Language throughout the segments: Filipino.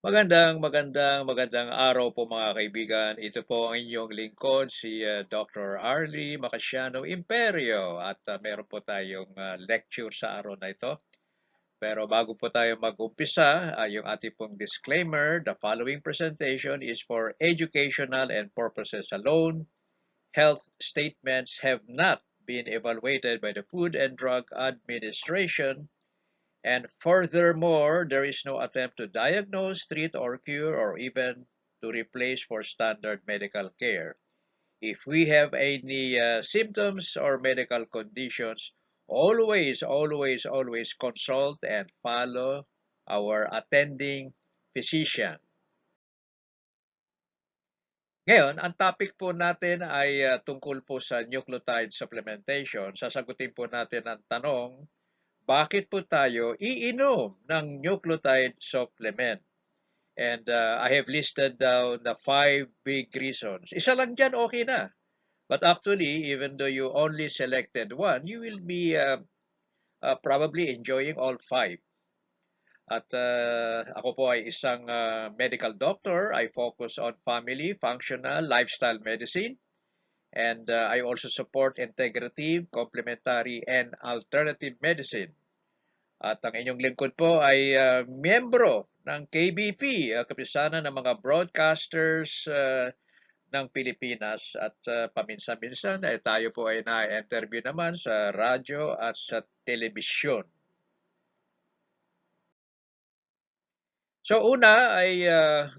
Magandang araw po mga kaibigan. Ito po ang inyong lingkod, si Dr. Arlie Macasiano Imperio. At meron po tayong lecture sa araw na ito. Pero bago po tayo mag-umpisa, yung ating pong disclaimer, the following presentation is for educational and purposes alone. Health statements have not been evaluated by the Food and Drug Administration. And furthermore, there is no attempt to diagnose, treat, or cure, or even to replace for standard medical care. If we have any symptoms or medical conditions, always consult and follow our attending physician. Ngayon, ang topic po natin ay tungkol po sa nucleotide supplementation. Sasagutin po natin ang tanong, bakit po tayo iinom ng nucleotide supplement? And I have listed down the 5 big reasons. Isa lang dyan, okay na. But actually, even though you only selected one, you will be probably enjoying all 5. At ako po ay isang medical doctor. I focus on family, functional, lifestyle medicine. And I also support integrative, complementary, and alternative medicine. At ang inyong lingkod po ay miyembro ng KBP, kapisanan ng mga broadcasters ng Pilipinas. At paminsan-minsan ay tayo po ay na-interview naman sa radyo at sa telebisyon. So una ay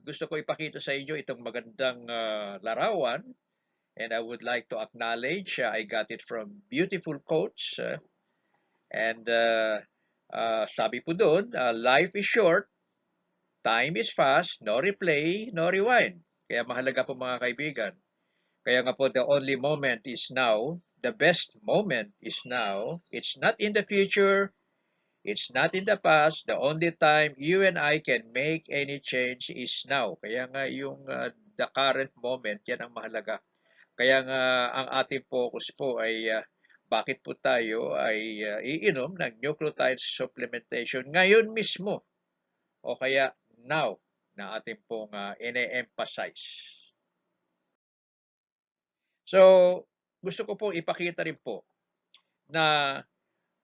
gusto ko ipakita sa inyo itong magandang larawan. And I would like to acknowledge, I got it from Beautiful Quotes. And sabi po doon, life is short, time is fast, no replay, no rewind. Kaya mahalaga po mga kaibigan. Kaya nga po, the only moment is now. The best moment is now. It's not in the future. It's not in the past. The only time you and I can make any change is now. Kaya nga yung the current moment, yan ang mahalaga. Kaya nga ang ating focus po ay bakit po tayo ay iinom ng nucleotide supplementation ngayon mismo o kaya now na ating pong ine-emphasize. So, gusto ko pong ipakita rin po na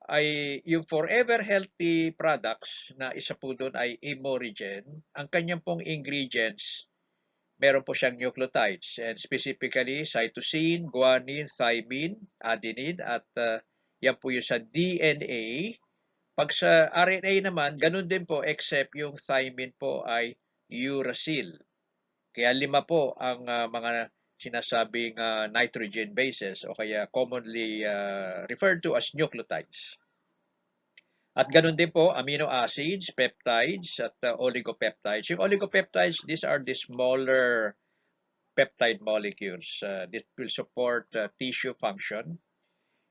ay yung forever healthy products na isa po doon ay ImuRegen, ang kanyang pong ingredients, meron po siyang nucleotides and specifically cytosine, guanine, thymine, adenine at yan po yung sa DNA. Pag sa RNA naman, ganun din po except yung thymine po ay uracil. Kaya 5 po ang mga sinasabing nitrogen bases o kaya commonly referred to as nucleotides. At ganun din po, amino acids, peptides, at oligopeptides. Yung oligopeptides, these are the smaller peptide molecules. This will support tissue function.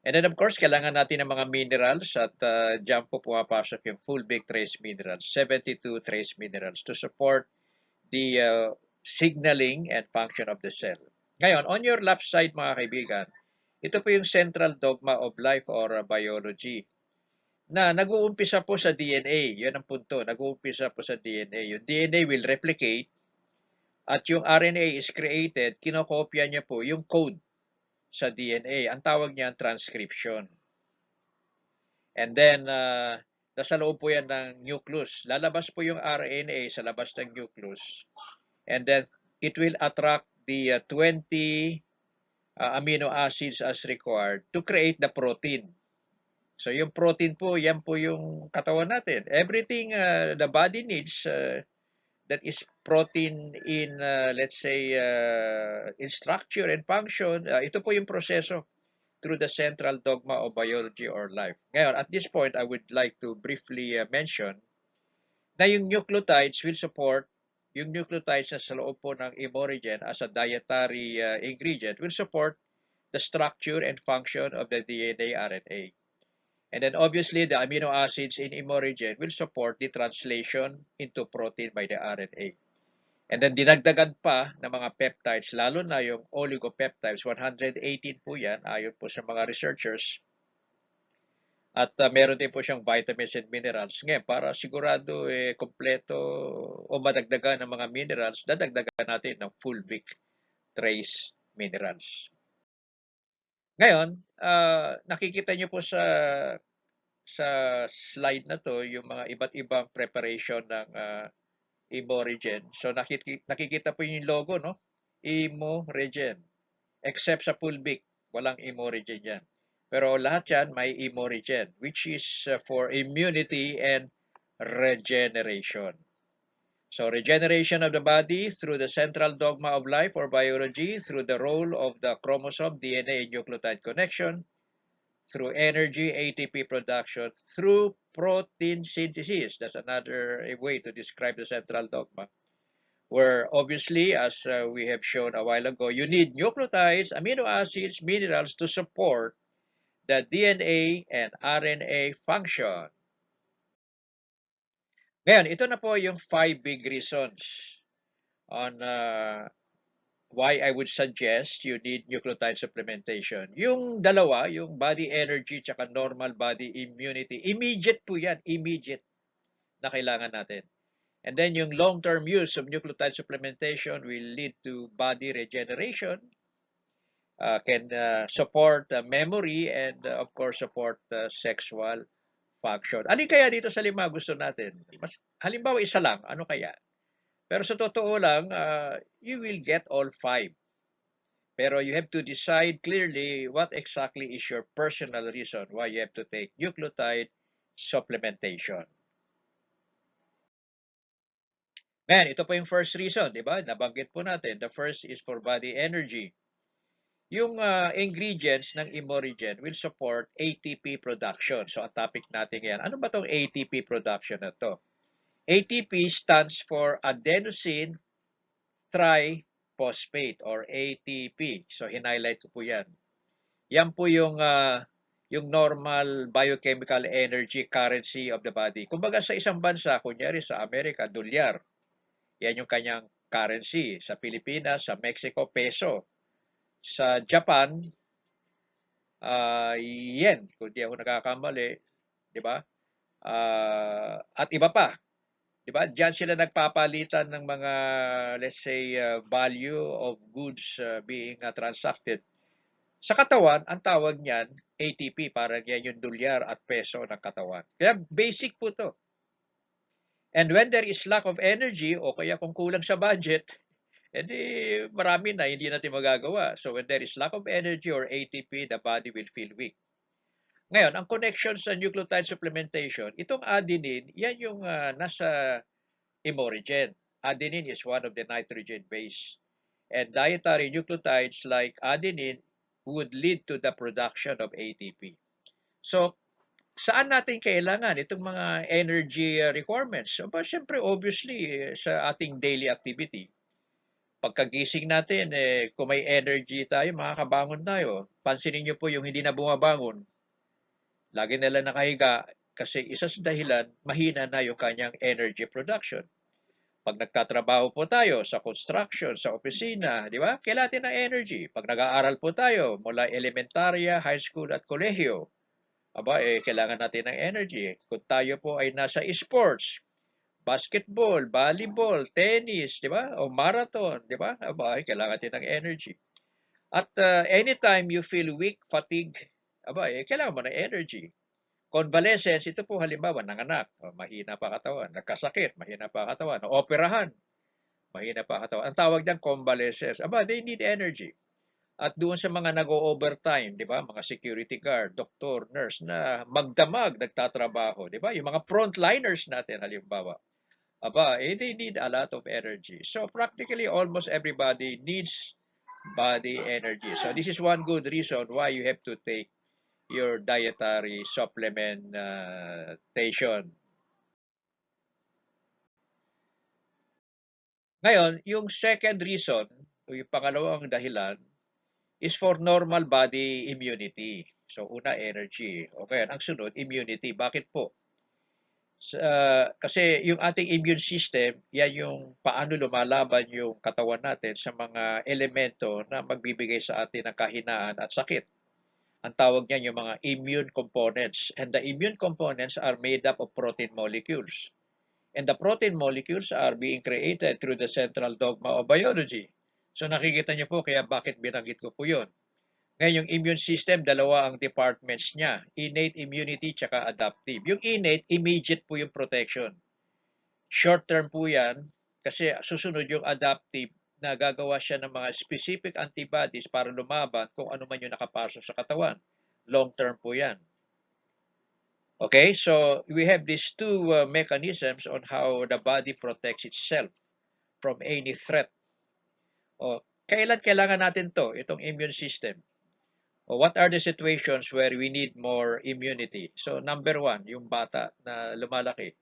And then of course, kailangan natin ng mga minerals at dyan po pumapasok yung full big trace minerals, 72 trace minerals to support the signaling and function of the cell. Ngayon, on your left side mga kaibigan, ito po yung Central Dogma of Life or biology na nag-uumpisa po sa DNA. Yan ang punto, nag-uumpisa po sa DNA. Yung DNA will replicate at yung RNA is created, kinokopya niya po yung code sa DNA. Ang tawag niya transcription. And then, nasa loob po yan ng nucleus. Lalabas po yung RNA sa labas ng nucleus. And then, it will attract the 20 amino acids as required to create the protein. So, yung protein po, yan po yung katawan natin. Everything the body needs that is protein in, let's say, in structure and function, ito po yung proseso through the central dogma of biology or life. Ngayon, at this point, I would like to briefly mention na yung nucleotides will support, yung nucleotides na sa loob po ng ImuRegen as a dietary ingredient will support the structure and function of the DNA RNA. And then obviously, the amino acids in ImuRegen will support the translation into protein by the RNA. And then dinagdagan pa ng mga peptides, lalo na yung oligopeptides, 118 po yan, ayon po sa mga researchers, At meron din po siyang vitamins and minerals. Ngayon, para sigurado kompleto o madagdagan ng mga minerals, dadagdagan natin ng full week trace minerals. Ngayon, nakikita niyo po sa slide na to yung mga iba't ibang preparation ng ImuRegen. So nakikita po yung logo, no? ImuRegen. Except sa Pulbic, walang ImuRegen yan. Pero lahat yan may ImuRegen, which is for immunity and regeneration. So regeneration of the body through the central dogma of life or biology, through the role of the chromosome, DNA, and nucleotide connection, through energy, ATP production, through protein synthesis. That's another way to describe the central dogma. Where obviously, as we have shown a while ago, you need nucleotides, amino acids, minerals to support the DNA and RNA function. Ngayon, ito na po yung 5 big reasons on why I would suggest you need nucleotide supplementation. Yung dalawa, yung body energy tsaka normal body immunity, immediate po yan, immediate na kailangan natin. And then yung long-term use of nucleotide supplementation will lead to body regeneration, can support memory, and of course support sexual function. Alin kaya dito sa 5 gusto natin? Halimbawa isa lang, ano kaya? Pero sa totoo lang, you will get all 5. Pero you have to decide clearly what exactly is your personal reason why you have to take nucleotide supplementation. Ngayon, ito po yung first reason, di ba? Nabanggit po natin. The first is for body energy. Yung ingredients ng ImuRegen will support ATP production. So, ang topic natin yan. Ano ba itong ATP production na to? ATP stands for adenosine triphosphate or ATP. So, hinighlight ko po yan. Yan po yung normal biochemical energy currency of the body. Kumbaga sa isang bansa, kunyari sa Amerika, dolyar. Yan yung kanyang currency. Sa Pilipinas, sa Mexico, peso. Sa Japan, yen, kung di ako nakakamali, di ba? At iba pa, di ba? Diyan sila nagpapalitan ng mga, let's say, value of goods being transacted. Sa katawan, ang tawag niyan, ATP, parang yan yung dolyar at peso ng katawan. Kaya basic po to. And when there is lack of energy, o kaya kung kulang sa budget, edi marami na, hindi natin magagawa. So when there is lack of energy or ATP, the body will feel weak. Ngayon, ang connection sa nucleotide supplementation, itong adenine, yan yung nasa ImuRegen. Adenine is one of the nitrogen base. And dietary nucleotides like adenine would lead to the production of ATP. So, saan natin kailangan itong mga energy requirements? So, syempre, obviously, sa ating daily activity. Pagkagising natin, kung may energy tayo, makakabangon tayo. Pansinin niyo po yung hindi na bumabangon. Lagi nila nakahiga kasi isa sa dahilan, mahina na yung kanyang energy production. Pag nagtatrabaho po tayo sa construction, sa opisina, di ba? Kailangan natin ng energy. Pag nag-aaral po tayo mula elementarya, high school at kolehiyo, kailangan natin ng energy. Kung tayo po ay nasa sports, basketball, volleyball, tennis, di ba? O marathon, di ba? Kailangan natin ng energy. At anytime you feel weak, fatigue, kailangan mo ng energy. Convalescence, ito po halimbawa, nanganak, mahina pa katawan, nagkasakit, mahina pa katawan, operahan, mahina pa katawan. Ang tawag diyan convalescence. They need energy. At doon sa mga nag-overtime, di ba? Mga security guard, doktor, nurse na magdamag nagtatrabaho, di ba? Yung mga frontliners natin halimbawa. They need a lot of energy. So practically almost everybody needs body energy. So this is one good reason why you have to take your dietary supplementation. Ngayon, yung second reason, o yung pangalawang dahilan, is for normal body immunity. So, una, energy. Okay, ang sunod, immunity. Bakit po? Kasi yung ating immune system, yan yung paano lumalaban yung katawan natin sa mga elemento na magbibigay sa atin ng kahinaan at sakit. Ang tawag niyan yung mga immune components. And the immune components are made up of protein molecules. And the protein molecules are being created through the central dogma of biology. So nakikita niyo po kaya bakit binanggit ko po yun. Ngayon, yung immune system, dalawa ang departments niya. Innate immunity tsaka adaptive. Yung innate, immediate po yung protection. Short term po yan kasi susunod yung adaptive na gagawa siya ng mga specific antibodies para lumaban kung ano man yung nakapasok sa katawan. Long term po yan. Okay, so we have these two mechanisms on how the body protects itself from any threat. Kailan kailangan natin to, itong immune system? What are the situations where we need more immunity? So number one, yung bata na lumalaki,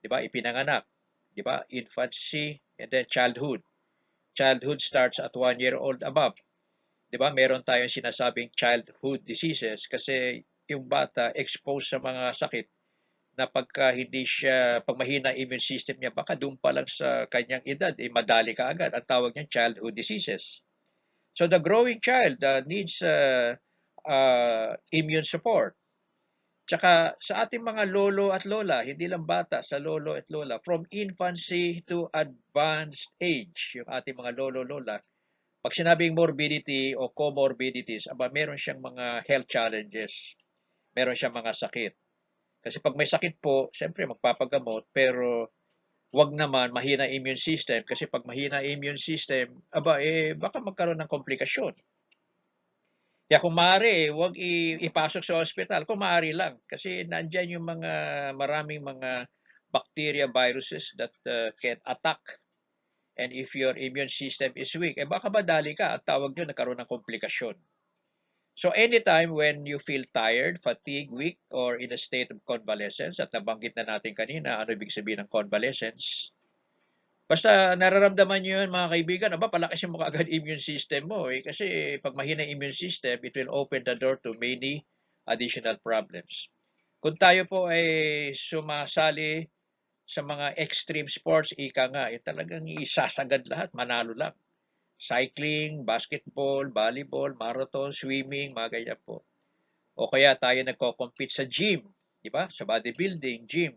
di ba? Ipinanganak, di ba? Infancy and then childhood. Childhood starts at 1 year old above. Di ba? Meron tayong sinasabing childhood diseases kasi yung bata exposed sa mga sakit na pagka hindi siya, pag mahina immune system niya, baka doon pa lang sa kanyang edad, madali ka agad. Ang tawag niyan childhood diseases. So the growing child needs immune support. Tsaka sa ating mga lolo at lola, hindi lang bata, sa lolo at lola, from infancy to advanced age, yung ating mga lolo-lola, pag sinabing morbidity o comorbidities, meron siyang mga health challenges. Meron siyang mga sakit. Kasi pag may sakit po, siyempre magpapagamot, pero wag naman mahina immune system kasi pag mahina immune system, baka magkaroon ng komplikasyon. Kaya kung maaari, wag ipasok sa ospital. Kung maaari lang. Kasi nandyan yung maraming mga bacteria, viruses that can attack. And if your immune system is weak, baka madali ka. At tawag nyo, nagkaroon ng komplikasyon. So anytime when you feel tired, fatigued, weak, or in a state of convalescence, at nabanggit na natin kanina, ano ibig sabihin ng convalescence? Basta nararamdaman nyo yun, mga kaibigan, palakasin mo kaagad immune system mo. Kasi pag mahina immune system, it will open the door to many additional problems. Kung tayo po ay sumasali sa mga extreme sports, ika nga, talagang isasagad lahat, manalo lang. Cycling, basketball, volleyball, marathon, swimming, mga ganyan po. O kaya tayo nagko-compete sa gym, di ba? Sa bodybuilding, gym.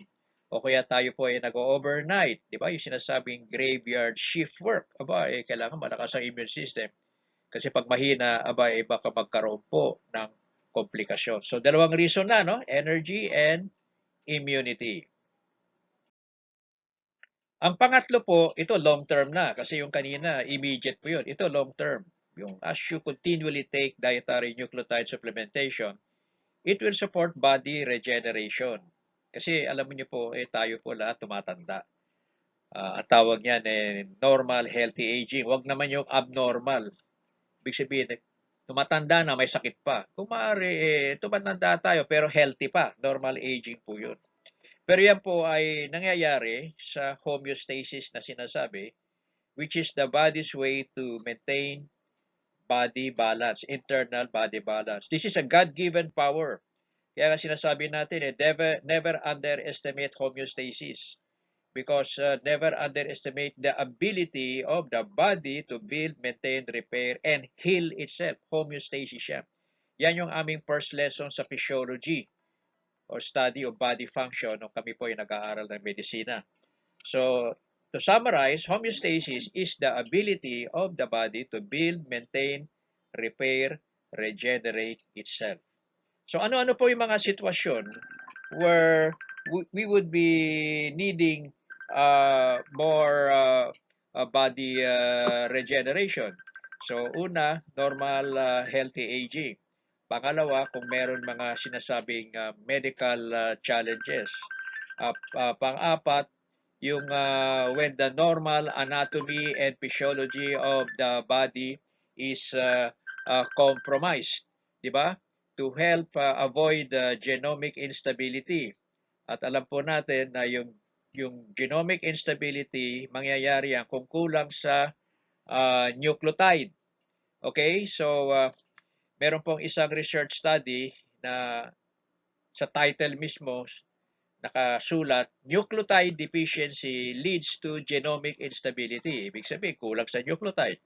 O kaya tayo po ay nag-overnight, di ba? Yung sinasabing graveyard shift work. Kailangan malakas ang immune system. Kasi pag mahina, baka magkaroon po ng komplikasyon. So, dalawang reason na, no? Energy and immunity. Ang pangatlo po, ito long term na kasi yung kanina immediate po yun. Ito long term. Yung as you continually take dietary nucleotide supplementation, it will support body regeneration. Kasi alam niyo po, tayo po lahat tumatanda. Ang tawag niyan normal healthy aging. Huwag naman yung abnormal. Ibig sabihin, tumatanda na may sakit pa. Kung maaari, tumatanda tayo pero healthy pa. Normal aging po yun. Pero yan po ay nangyayari sa homeostasis na sinasabi, which is the body's way to maintain body balance, internal body balance. This is a God-given power. Kaya nga sinasabi natin, never underestimate homeostasis because never underestimate the ability of the body to build, maintain, repair, and heal itself. Homeostasis yan. Yan yung aming first lesson sa physiology or study of body function nung kami po ay nag-aaral ng medisina. So, to summarize, homeostasis is the ability of the body to build, maintain, repair, regenerate itself. So, ano-ano po yung mga sitwasyon where we would be needing more body regeneration? So, una, normal healthy aging. Pangalawa, kung meron mga sinasabing medical challenges. Pang-apat, yung when the normal anatomy and physiology of the body is compromised, di ba? To help avoid genomic instability. At alam po natin na yung genomic instability mangyayari yan kung kulang sa nucleotide. Okay? So meron pong isang research study na sa title mismo nakasulat, nucleotide deficiency leads to genomic instability. Ibig sabihin, kulang sa nucleotide.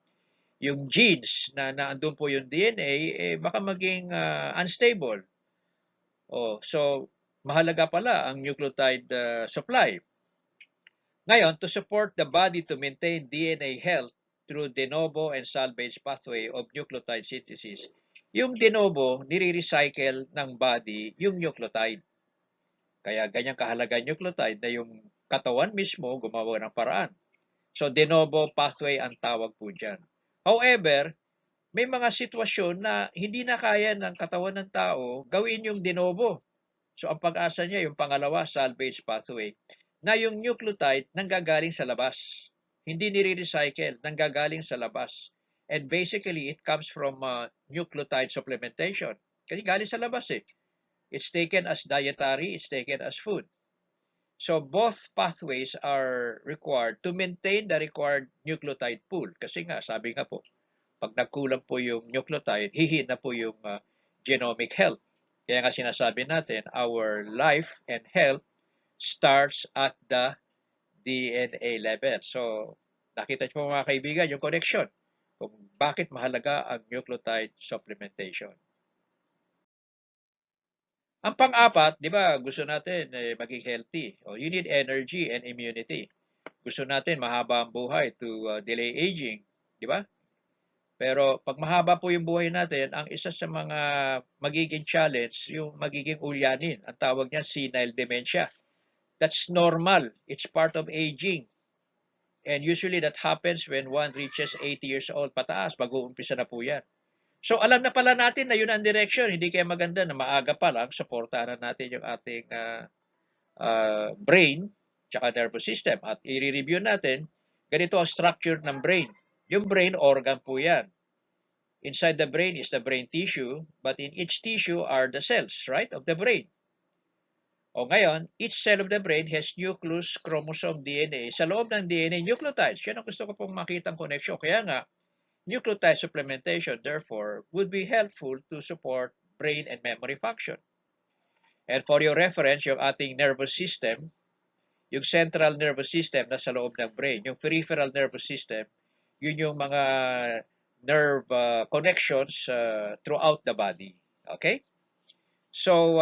yung genes na naandun po yung DNA, baka maging unstable. So, mahalaga pala ang nucleotide supply. Ngayon, to support the body to maintain DNA health through de novo and salvage pathway of nucleotide synthesis, yung de novo, nire-recycle ng body yung nucleotide. Kaya ganyan kahalaga nucleotide na yung katawan mismo gumawa ng paraan. So, de novo pathway ang tawag po dyan. However, may mga sitwasyon na hindi na kaya ng katawan ng tao gawin yung de novo. So, ang pag-asa niya, yung pangalawa, salvage pathway, na yung nucleotide nanggagaling sa labas. Hindi nire-recycle, nanggagaling sa labas. And basically, it comes from nucleotide supplementation. Kasi galing sa labas eh. It's taken as dietary, it's taken as food. So both pathways are required to maintain the required nucleotide pool. Kasi nga, sabi nga po, pag nagkulang po yung nucleotide, hihina po yung genomic health. Kaya nga sinasabi natin, our life and health starts at the DNA level. So, nakita niyo po mga kaibigan yung connection kung bakit mahalaga ang nucleotide supplementation. Ang pang-apat, di ba, gusto natin maging healthy. You need energy and immunity. Gusto natin mahaba ang buhay to delay aging, di ba? Pero pag mahaba po yung buhay natin, ang isa sa mga magiging challenge, yung magiging ulyanin. Ang tawag niya senile dementia. That's normal. It's part of aging. And usually that happens when one reaches 80 years old pataas. Mag-uumpisa na po yan. So alam na pala natin na yun ang direction. Hindi kaya maganda na maaga pa lang supportahan natin yung ating brain tsaka nervous system. At i-review natin, ganito ang structure ng brain. Yung brain, organ po yan. Inside the brain is the brain tissue, but in each tissue are the cells, right, of the brain. O ngayon, each cell of the brain has nucleus, chromosome, DNA. Sa loob ng DNA, nucleotides. Yan ang gusto ko pong makitang connection. Kaya nga, nucleotide supplementation, therefore, would be helpful to support brain and memory function. And for your reference, yung ating nervous system, yung central nervous system na sa loob ng brain, yung peripheral nervous system, yun yung mga nerve connections throughout the body. Okay? So,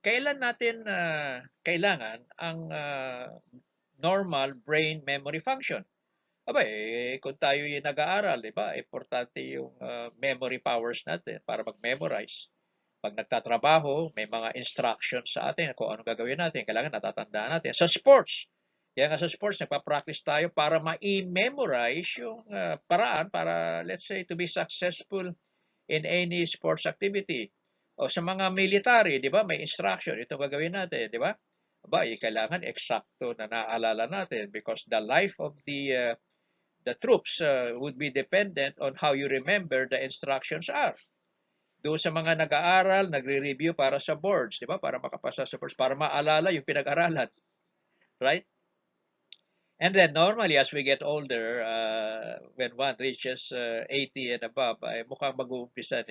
kailan natin kailangan ang normal brain memory function? Aba, kung tayo yung nag-aaral, di ba, importante yung memory powers natin para mag-memorize. Pag nagtatrabaho, may mga instructions sa atin kung anong gagawin natin. Kailangan natatandaan natin. Sa sports, kaya nga sa sports, nagpa-practice tayo para ma-memorize yung paraan para, let's say, to be successful in any sports activity. O sa mga military, di ba, may instruction. Ito gagawin natin, di ba? Aba, kailangan eksakto na naalala natin because the life of the troops would be dependent on how you remember the instructions are. Doon sa mga nag-aaral, nagre-review para sa boards, di ba? Para makapasa sa boards, para maalala yung pinag-aralan. Right? And then normally as we get older, when one reaches 80 and above, ay mukhang mag-uumpisa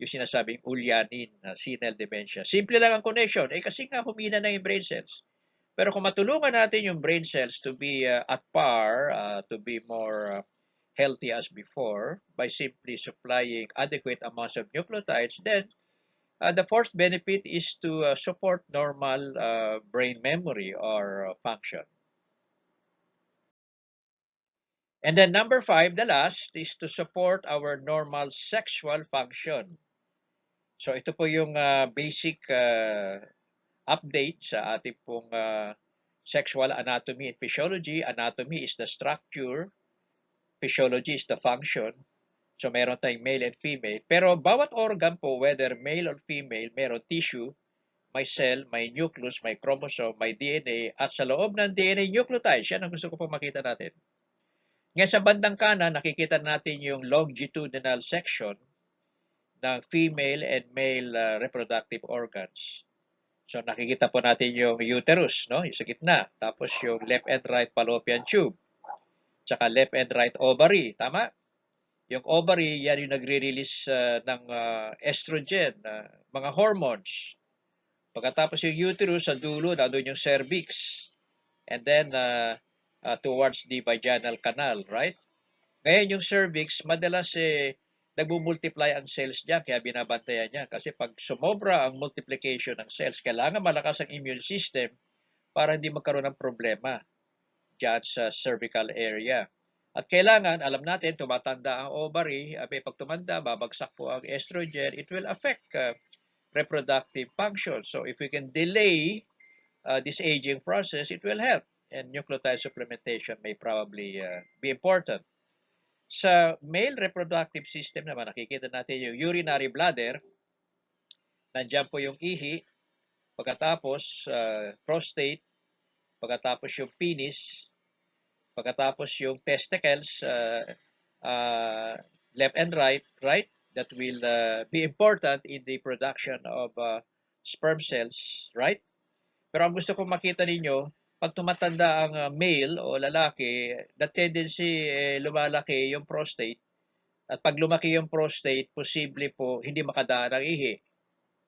yung sinasabing ulyanin, senile dementia. Simple lang ang connection. Kasi nga humina na yung brain cells. Pero kung matulungan natin yung brain cells to be at par, to be more healthy as before, by simply supplying adequate amounts of nucleotides, then the fourth benefit is to support normal brain memory or function. And then number 5, the last, is to support our normal sexual function. So ito po yung basic update sa ating pong sexual anatomy and physiology. Anatomy is the structure, physiology is the function. So meron tayong male and female. Pero bawat organ po, whether male or female, meron tissue, may cell, may nucleus, may chromosome, may DNA, at sa loob ng DNA, nucleotides. Yan ang gusto ko pong makita natin. Ngayon sa bandang kanan, nakikita natin yung longitudinal section ng female and male reproductive organs. So nakikita po natin yung uterus, no? Yung sa gitna. Tapos yung left and right fallopian tube. Tsaka left and right ovary. Tama? Yung ovary, yan yung nagre-release ng estrogen, mga hormones. Pagkatapos yung uterus, sa dulo, nandun yung cervix. And then, towards the vaginal canal, right? Ngayon yung cervix, madalas nagmumultiply ang cells niya, kaya binabantayan niya. Kasi pag sumobra ang multiplication ng cells, kailangan malakas ang immune system para hindi magkaroon ng problema dyan sa cervical area. At kailangan, alam natin, tumatanda ang ovary. Pag tumanda, babagsak po ang estrogen. It will affect reproductive function. So if we can delay this aging process, it will help. And nucleotide supplementation may probably be important. Sa male reproductive system naman, nakikita natin yung urinary bladder. Nandiyan po yung ihi, pagkatapos prostate, pagkatapos yung penis, pagkatapos yung testicles, left and right, that will be important in the production of sperm cells, right? Pero ang gusto kong makita ninyo, pag tumatanda ang male o lalaki, the tendency lumalaki yung prostate. At pag lumaki yung prostate, posible po hindi makadaan ang ihi.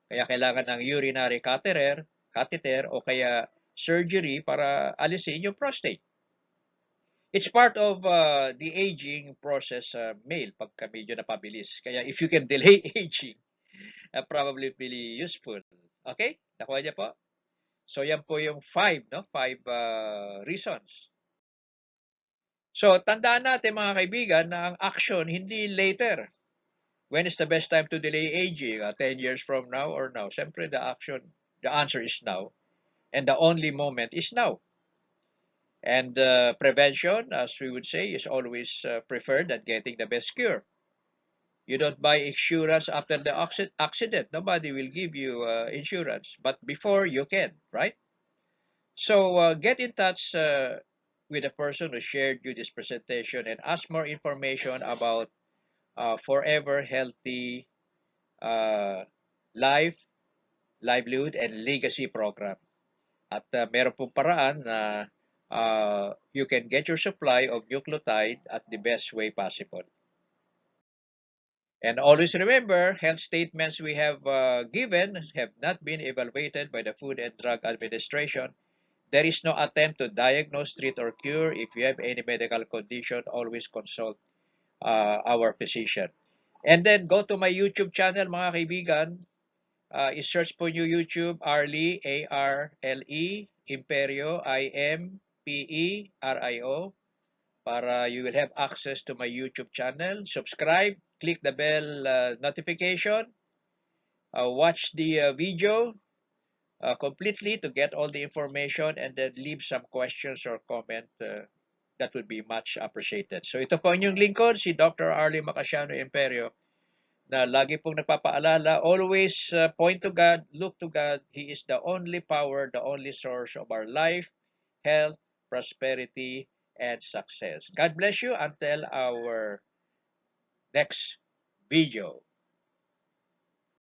Kaya kailangan ng urinary catheter o kaya surgery para alisin yung prostate. It's part of the aging process male pagka medyo napabilis. Kaya if you can delay aging, probably really useful. Okay? Nakuha niya po? So yan po yung 5, no? 5 reasons. So tandaan natin mga kaibigan na ang action hindi later. When is the best time to delay aging? 10 years from now or now? Siyempre the answer is now. And the only moment is now. And prevention, as we would say, is always preferred than getting the best cure. You don't buy insurance after the accident. Nobody will give you insurance. But before, you can, right? So get in touch with the person who shared you this presentation and ask more information about Forever Healthy uh, Life, Livelihood, and Legacy Program. At meron pong paraan na you can get your supply of nucleotide at the best way possible. And always remember, health statements we have given have not been evaluated by the Food and Drug Administration. There is no attempt to diagnose, treat, or cure. If you have any medical condition, always consult our physician. And then go to my YouTube channel, mga kaibigan. I-search po nyo YouTube, Arlie, A-R-L-E, Imperio, I-M-P-E-R-I-O, para you will have access to my YouTube channel. Subscribe, click the bell notification, watch the video completely to get all the information, and then leave some questions or comment. That would be much appreciated. So ito po inyong lingkod, si Dr. Arlie Macasiano Imperio, na lagi pong nagpapaalala, always point to God, look to God. He is the only power, the only source of our life, health, prosperity, and success. God bless you until our next video.